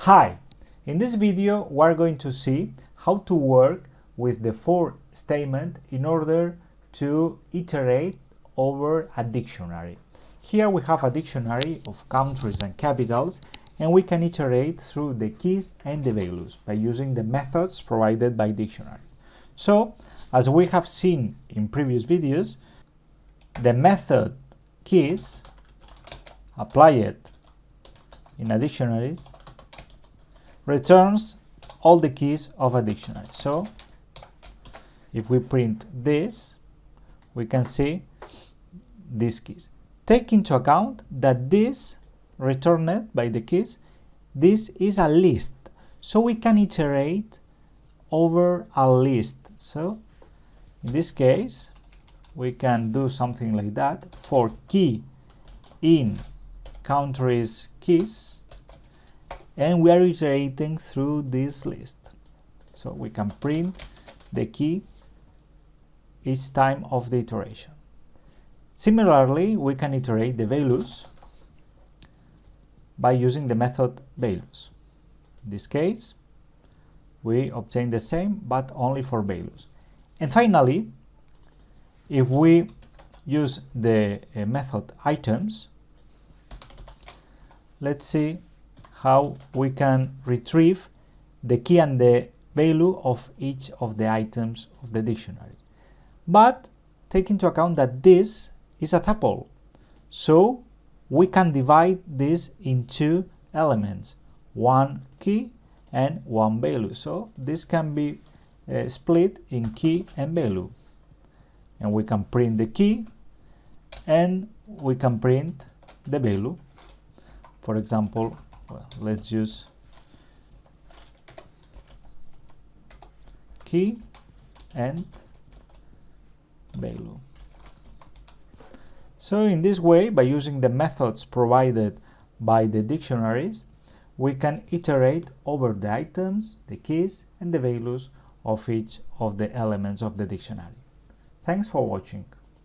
Hi! In this video we're going to see how to work with the for statement in order to iterate over a dictionary. Here we have a dictionary of countries and capitals, and we can iterate through the keys and the values by using the methods provided by dictionaries. So, as we have seen in previous videos, the method keys applied in a dictionary returns all the keys of a dictionary. So if we print this, we can see these keys. Take into account that this returned by the keys, this is a list, so we can iterate over a list. So in this case we can do something like that for key in countries keys, and we are iterating through this list. So we can print the key each time of the iteration. Similarly, we can iterate the values by using the method values. In this case, we obtain the same, but only for values. And finally, if we use the method items, let's see how we can retrieve the key and the value of each of the items of the dictionary. But take into account that this is a tuple, so we can divide this into elements, one key and one value. So this can be split in key and value, and we can print the key and we can print the value. For example, well, let's use key and value. So in this way, by using the methods provided by the dictionaries, we can iterate over the items, the keys and the values of each of the elements of the dictionary. Thanks for watching.